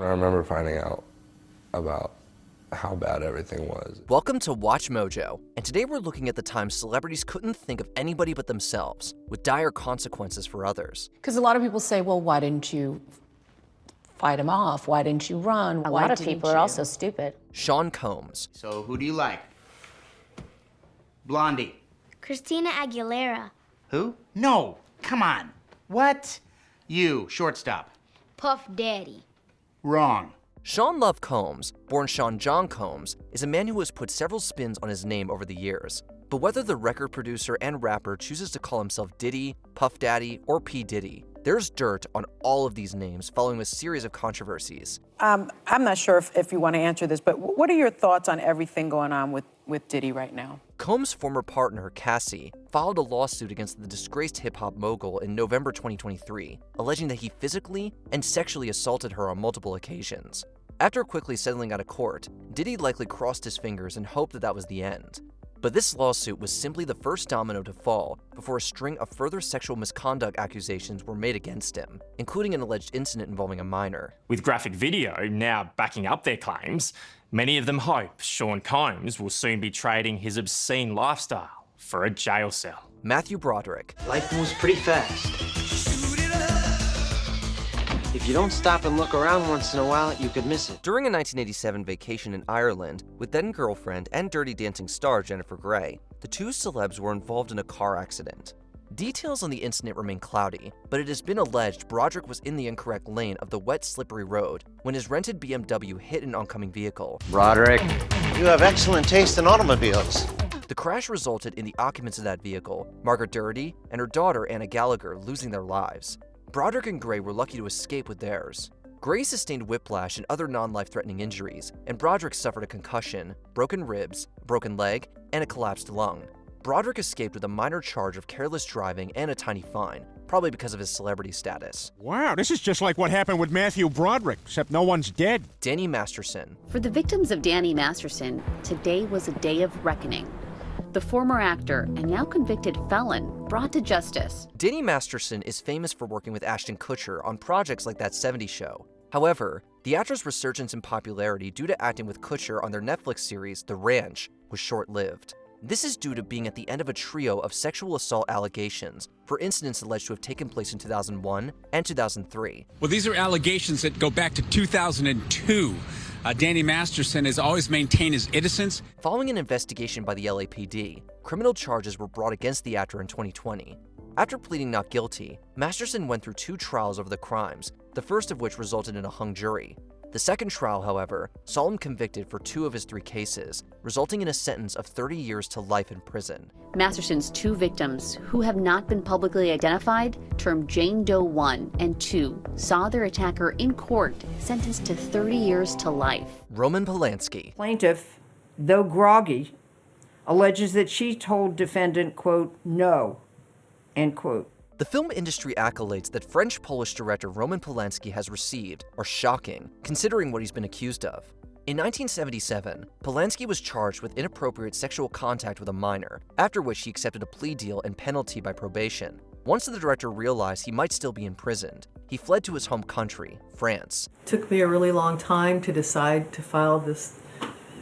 I remember finding out about how bad everything was. Welcome to Watch Mojo, and today we're looking at the time celebrities couldn't think of anybody but themselves, with dire consequences for others. Because a lot of people say, well, why didn't you fight him off? Why didn't you run? A lot of people are also stupid. Sean Combs. So who do you like? Blondie. Christina Aguilera. Who? No, come on. What? You, shortstop. Puff Daddy. Wrong. Sean Love Combs, born Sean John Combs, is a man who has put several spins on his name over the years. But whether the record producer and rapper chooses to call himself Diddy, Puff Daddy, or P. Diddy, there's dirt on all of these names following a series of controversies. I'm not sure if you want to answer this, but what are your thoughts on everything going on with Diddy right now? Combs' former partner, Cassie, filed a lawsuit against the disgraced hip-hop mogul in November 2023, alleging that he physically and sexually assaulted her on multiple occasions. After quickly settling out of court, Diddy likely crossed his fingers and hoped that that was the end. But this lawsuit was simply the first domino to fall before a string of further sexual misconduct accusations were made against him, including an alleged incident involving a minor. With graphic video now backing up their claims, many of them hope Sean Combs will soon be trading his obscene lifestyle for a jail cell. Matthew Broderick. Life moves pretty fast. If you don't stop and look around once in a while, you could miss it. During a 1987 vacation in Ireland with then-girlfriend and Dirty Dancing star Jennifer Grey, the two celebs were involved in a car accident. Details on the incident remain cloudy, but it has been alleged Broderick was in the incorrect lane of the wet, slippery road when his rented BMW hit an oncoming vehicle. Broderick, you have excellent taste in automobiles. The crash resulted in the occupants of that vehicle, Margaret Doherty and her daughter Anna Gallagher, losing their lives. Broderick and Grey were lucky to escape with theirs. Grey sustained whiplash and other non-life-threatening injuries, and Broderick suffered a concussion, broken ribs, a broken leg, and a collapsed lung. Broderick escaped with a minor charge of careless driving and a tiny fine, probably because of his celebrity status. Wow, this is just like what happened with Matthew Broderick, except no one's dead. Danny Masterson. For the victims of Danny Masterson, today was a day of reckoning. The former actor and now convicted felon brought to justice. Danny Masterson is famous for working with Ashton Kutcher on projects like That 70s Show. However, the actor's resurgence in popularity due to acting with Kutcher on their Netflix series, The Ranch, was short-lived. This is due to being at the end of a trio of sexual assault allegations for incidents alleged to have taken place in 2001 and 2003. Well, these are allegations that go back to 2002. Danny Masterson has always maintained his innocence. Following an investigation by the LAPD, criminal charges were brought against the actor in 2020. After pleading not guilty, Masterson went through 2 trials over the crimes, the first of which resulted in a hung jury. The second trial, however, saw him convicted for 2 of his 3 cases, resulting in a sentence of 30 years to life in prison. Masterson's 2 victims, who have not been publicly identified, termed Jane Doe 1 and 2, saw their attacker in court sentenced to 30 years to life. Roman Polanski. Plaintiff, though groggy, alleges that she told defendant, quote, no, end quote. The film industry accolades that French-Polish director Roman Polanski has received are shocking, considering what he's been accused of. In 1977, Polanski was charged with inappropriate sexual contact with a minor, after which he accepted a plea deal and penalty by probation. Once the director realized he might still be imprisoned, he fled to his home country, France. It took me a really long time to decide to file this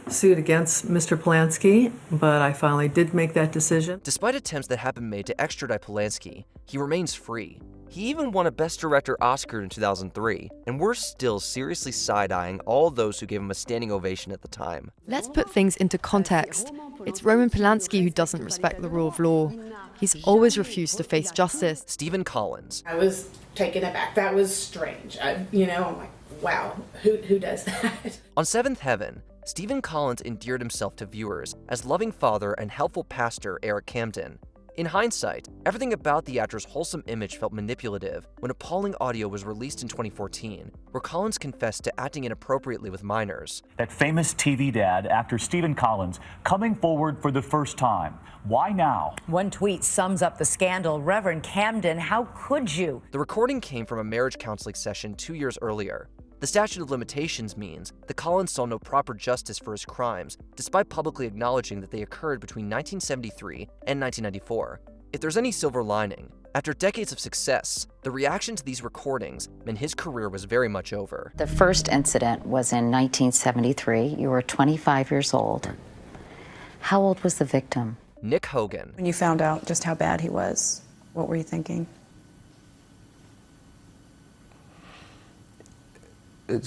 suit against Mr. Polanski, but I finally did make that decision. Despite attempts that have been made to extradite Polanski, he remains free. He even won a Best Director Oscar in 2003, and we're still seriously side-eyeing all those who gave him a standing ovation at the time. Let's put things into context. It's Roman Polanski who doesn't respect the rule of law. He's always refused to face justice. Stephen Collins. I was taken aback. That was strange. I'm like, wow, who does that? On Seventh Heaven, Stephen Collins endeared himself to viewers as loving father and helpful pastor Eric Camden. In hindsight, everything about the actor's wholesome image felt manipulative when appalling audio was released in 2014, where Collins confessed to acting inappropriately with minors. That famous TV dad, actor Stephen Collins, coming forward for the first time. Why now? One tweet sums up the scandal. Reverend Camden, how could you? The recording came from a marriage counseling session 2 years earlier. The statute of limitations means that Collins saw no proper justice for his crimes, despite publicly acknowledging that they occurred between 1973 and 1994. If there's any silver lining, After decades of success, the reaction to these recordings meant his career was very much over. The first incident was in 1973. You were 25 years old. How old was the victim? Nick Hogan. When you found out just how bad he was, what were you thinking? It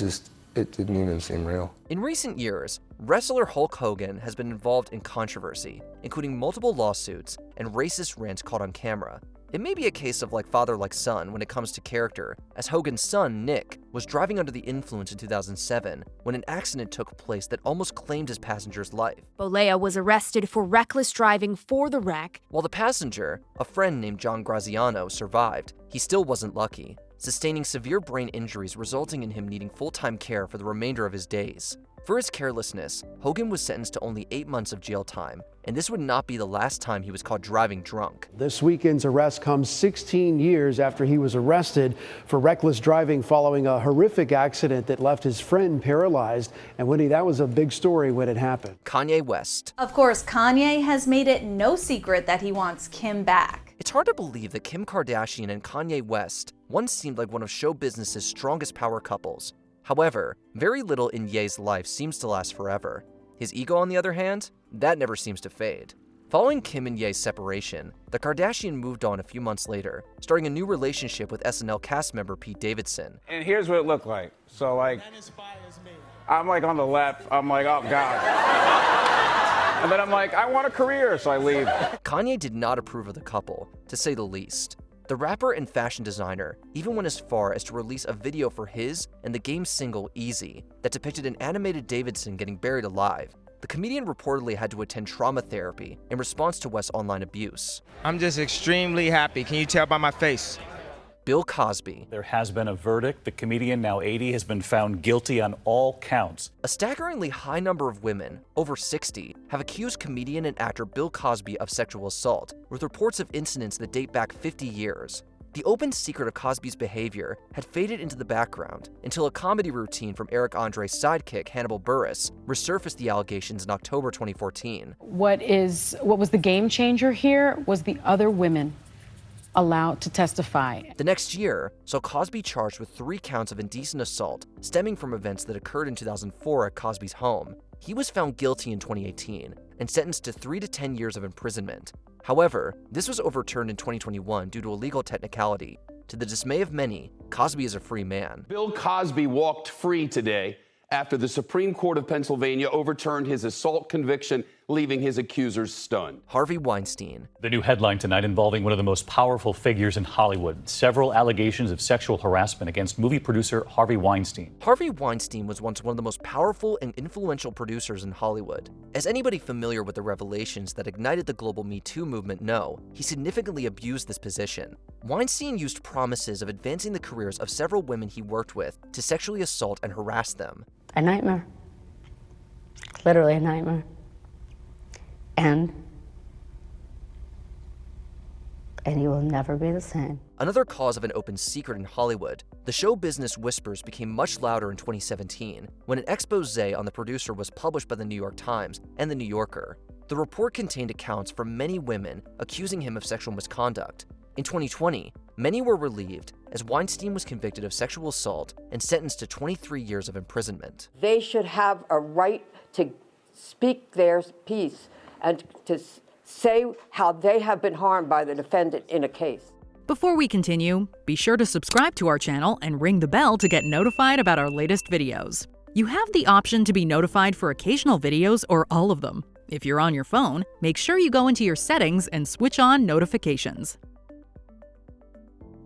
didn't even seem real. In recent years, wrestler Hulk Hogan has been involved in controversy, including multiple lawsuits and racist rants caught on camera. It may be a case of like father like son when it comes to character, as Hogan's son, Nick, was driving under the influence in 2007 when an accident took place that almost claimed his passenger's life. Bolea was arrested for reckless driving for the wreck. While the passenger, a friend named John Graziano, survived, he still wasn't lucky, sustaining severe brain injuries resulting in him needing full-time care for the remainder of his days. For his carelessness, Hogan was sentenced to only 8 months of jail time, and this would not be the last time he was caught driving drunk. This weekend's arrest comes 16 years after he was arrested for reckless driving following a horrific accident that left his friend paralyzed. And Winnie, that was a big story when it happened. Kanye West. Of course, Kanye has made it no secret that he wants Kim back. It's hard to believe that Kim Kardashian and Kanye West once seemed like one of show business's strongest power couples. However, very little in Ye's life seems to last forever. His ego, on the other hand, that never seems to fade. Following Kim and Ye's separation, the Kardashian moved on a few months later, starting a new relationship with SNL cast member Pete Davidson. And here's what it looked like. So like, I'm like on the left, I'm like, oh God. And then I'm like, I want a career, so I leave. Kanye did not approve of the couple, to say the least. The rapper and fashion designer even went as far as to release a video for his and the Game single Easy that depicted an animated Davidson getting buried alive. The comedian reportedly had to attend trauma therapy in response to West's online abuse. I'm just extremely happy. Can you tell by my face? Bill Cosby. There has been a verdict. The comedian, now 80, has been found guilty on all counts. A staggeringly high number of women, over 60, have accused comedian and actor Bill Cosby of sexual assault, with reports of incidents that date back 50 years. The open secret of Cosby's behavior had faded into the background until a comedy routine from Eric Andre's sidekick, Hannibal Buress, resurfaced the allegations in October 2014. What was the game changer here was the other women allowed to testify. The next year saw Cosby charged with 3 counts of indecent assault stemming from events that occurred in 2004 at Cosby's home. He was found guilty in 2018 and sentenced to 3 to 10 years of imprisonment. However, this was overturned in 2021 due to a legal technicality. To the dismay of many, Cosby is a free man. Bill Cosby walked free today after the Supreme Court of Pennsylvania overturned his assault conviction, leaving his accusers stunned. Harvey Weinstein. The new headline tonight involving one of the most powerful figures in Hollywood. Several allegations of sexual harassment against movie producer Harvey Weinstein. Harvey Weinstein was once one of the most powerful and influential producers in Hollywood. As anybody familiar with the revelations that ignited the global Me Too movement know, he significantly abused this position. Weinstein used promises of advancing the careers of several women he worked with to sexually assault and harass them. A nightmare. Literally a nightmare. And you will never be the same. Another cause of an open secret in Hollywood, the show business whispers became much louder in 2017 when an expose on the producer was published by the New York Times and the New Yorker. The report contained accounts from many women accusing him of sexual misconduct. In 2020, many were relieved as Weinstein was convicted of sexual assault and sentenced to 23 years of imprisonment. They should have a right to speak their piece and to say how they have been harmed by the defendant in a case. Before we continue, be sure to subscribe to our channel and ring the bell to get notified about our latest videos. You have the option to be notified for occasional videos or all of them. If you're on your phone, make sure you go into your settings and switch on notifications.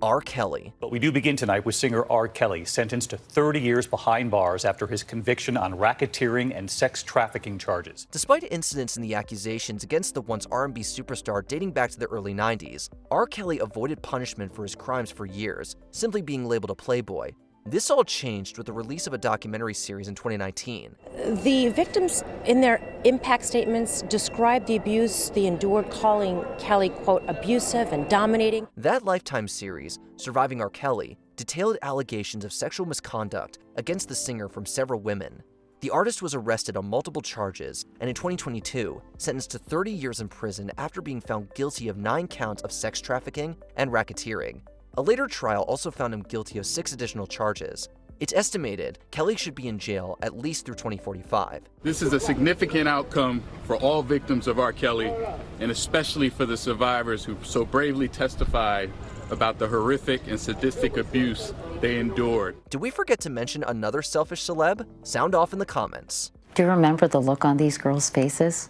R. Kelly. But we do begin tonight with singer R. Kelly, sentenced to 30 years behind bars after his conviction on racketeering and sex trafficking charges. Despite incidents in the accusations against the once R&B superstar dating back to the early 90s, R. Kelly avoided punishment for his crimes for years, simply being labeled a playboy. This all changed with the release of a documentary series in 2019. The victims, in their impact statements, described the abuse they endured, calling Kelly, quote, abusive and dominating. That Lifetime series, Surviving R. Kelly, detailed allegations of sexual misconduct against the singer from several women. The artist was arrested on multiple charges and in 2022 sentenced to 30 years in prison after being found guilty of 9 counts of sex trafficking and racketeering. A later trial also found him guilty of 6 additional charges. It's estimated Kelly should be in jail at least through 2045. This is a significant outcome for all victims of R. Kelly, and especially for the survivors who so bravely testified about the horrific and sadistic abuse they endured. Did we forget to mention another selfish celeb? Sound off in the comments. Do you remember the look on these girls' faces?